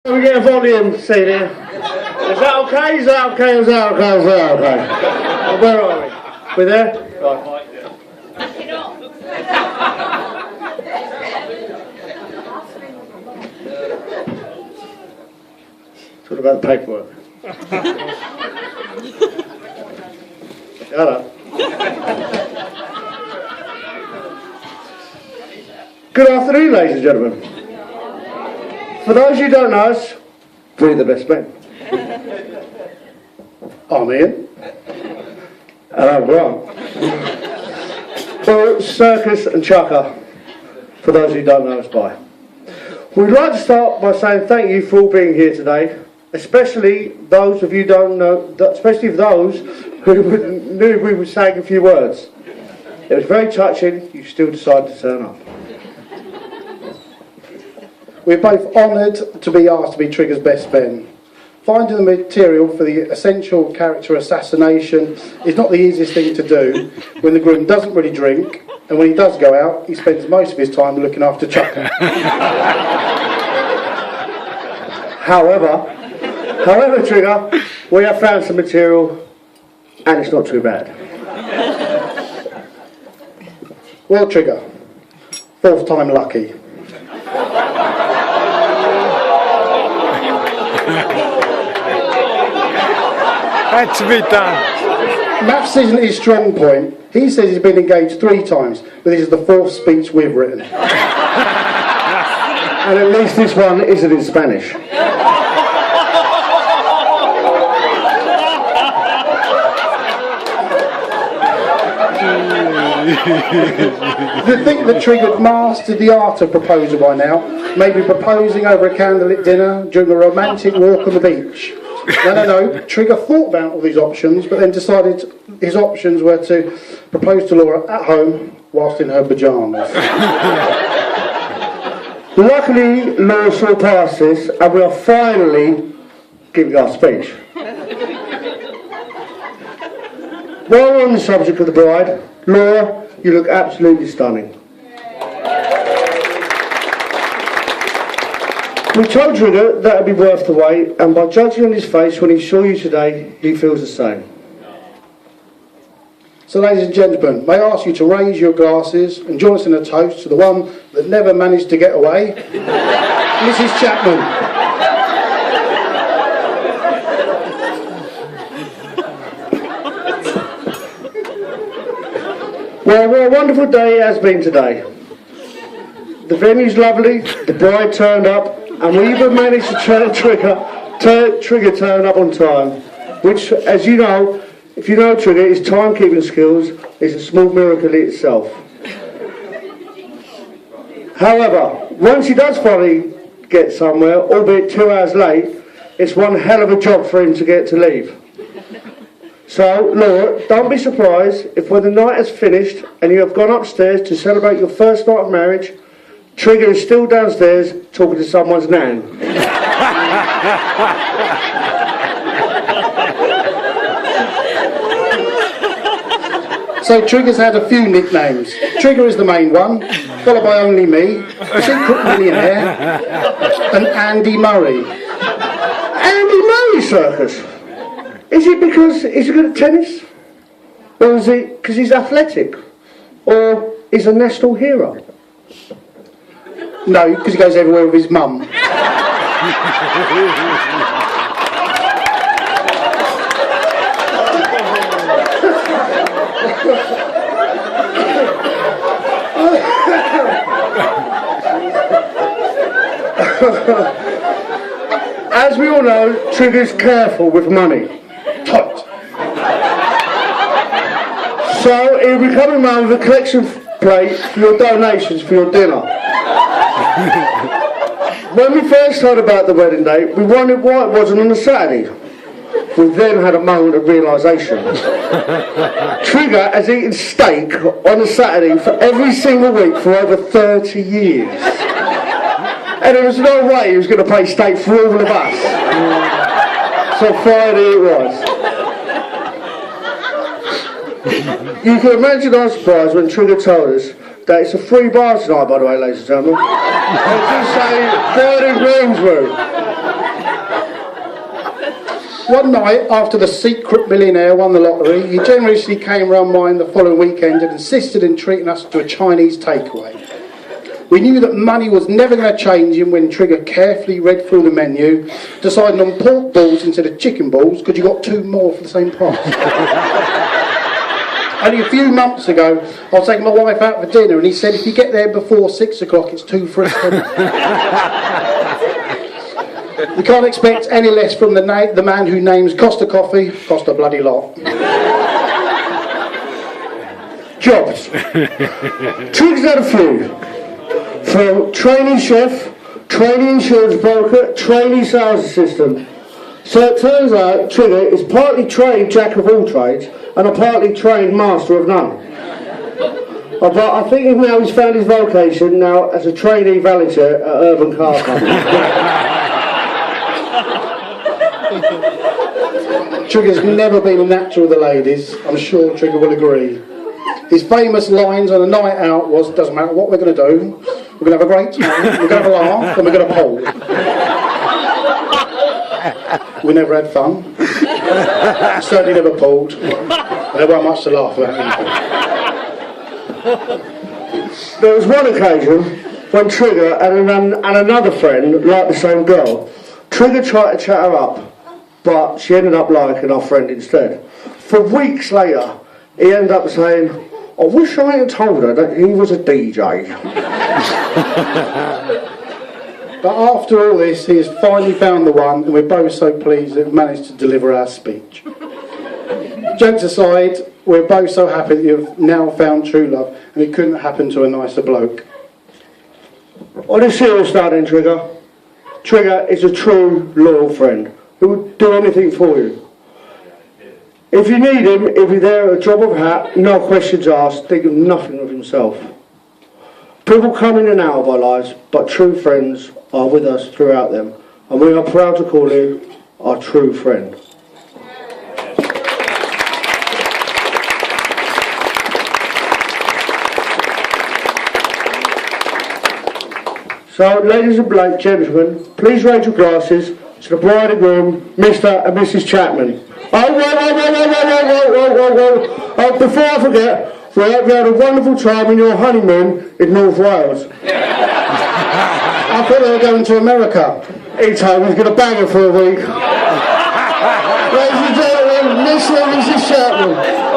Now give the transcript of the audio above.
We get a volume, see there. Is that okay? Is that okay? Is that okay? Is that okay? Well, where are we? We're there? Right. Talk about the paperwork. Shut up. Good afternoon, ladies and gentlemen. For those who don't know us, we're the best men. I'm Ian. And I'm Grant. Well, Circus and Chucker, for those who don't know us by. We'd like to start by saying thank you for all being here today, especially those of you who don't know, especially those who knew we were saying a few words. It was very touching, you still decided to turn up. We're both honoured to be asked to be Trigger's best men. Finding the material for the essential character assassination is not the easiest thing to do when the groom doesn't really drink, and when he does go out, he spends most of his time looking after Chucker. However, Trigger, we have found some material, and it's not too bad. Well, Trigger, fourth time lucky. Had to be done. Maths isn't his strong point. He says he's been engaged 3 times, but this is the 4th speech we've written. And at least this one isn't in Spanish. To think that Trigger mastered the art of proposal by now, maybe proposing over a candlelit dinner during a romantic walk on the beach. No. Trigger thought about all these options, but then decided his options were to propose to Laura at home whilst in her pyjamas. Luckily, Laura saw past this, and we are finally giving our speech. While we're on the subject of the bride, Laura, you look absolutely stunning. We told Trigger that would be worth the wait, and by judging on his face when he saw you today, he feels the same. So, ladies and gentlemen, may I ask you to raise your glasses and join us in a toast to the one that never managed to get away, Mrs. Chapman. Well, what a wonderful day it has been today. The venue's lovely, the bride turned up, and we even managed to Trigger turn up on time, which, as you know, if you know Trigger, his timekeeping skills is a small miracle in itself. However, once he does finally get somewhere, albeit 2 hours late, it's one hell of a job for him to get to leave. So, Laura, don't be surprised if when the night has finished and you have gone upstairs to celebrate your first night of marriage, Trigger is still downstairs talking to someone's nan. So Trigger's had a few nicknames. Trigger is the main one, followed by Only Me, Secret Millionaire, and Andy Murray. Andy Murray, Circus? Is it because he's good at tennis? Or is it because he's athletic? Or he's a national hero? No, because he goes everywhere with his mum. As we all know, Trigger's careful with money. Tight. So he'll be coming round with a collection plate for your donations for your dinner. When we first heard about the wedding date, we wondered why it wasn't on a Saturday. We then had a moment of realisation. Trigger has eaten steak on a Saturday for every single week for over 30 years. And there was no way he was going to pay steak for all of us. So Friday it was. You can imagine our surprise when Trigger told us that it's a free bar tonight, by the way, ladies and gentlemen. Let's just say, bride and groom's room. One night, after the secret millionaire won the lottery, he generously came round mine the following weekend and insisted in treating us to a Chinese takeaway. We knew that money was never going to change him when Trigger carefully read through the menu, deciding on pork balls instead of chicken balls because you got 2 more for the same price. Only a few months ago, I was taking my wife out for dinner and he said, if you get there before 6 o'clock, it's 2 for a tenner. You can't expect any less from the man who names Costa Coffee, cost a bloody lot. Jobs. Trigger's had a few. From trainee chef, trainee insurance broker, trainee sales assistant. So it turns out Trigger is partly trained jack of all trades and a partly trained master of none. But I think now he's found his vocation now as a trainee valeter at Urban Car Company. Trigger's never been a natural with the ladies. I'm sure Trigger will agree. His famous lines on a night out was, doesn't matter what we're going to do, we're going to have a great time, we're going to have a laugh, and we're going to poll. We never had fun. Certainly never polled. And there weren't much to laugh about either. There was one occasion when Trigger and another friend liked the same girl. Trigger tried to chat her up, but she ended up liking our friend instead. For weeks later, he ended up saying, I wish I had told her that he was a DJ. But after all this, he has finally found the one, and we're both so pleased that we've managed to deliver our speech. Jokes aside, we're both so happy that you've now found true love, and it couldn't happen to a nicer bloke. On a serious note then, Trigger is a true, loyal friend who would do anything for you. If you need him, he'll be there at a drop of a hat, no questions asked, thinking nothing of himself. People come in and out of our lives, but true friends are with us throughout them, and we are proud to call you our true friend. So, ladies and gentlemen, please raise your glasses to the bride and groom, Mr. and Mrs. Chapman. Oh, whoa. Before I forget, we hope you had a wonderful time in your honeymoon in North Wales. I thought they were going to America. He told me he was going to bang her for a week. Ladies and gentlemen, Mr. and Mrs. Chapman.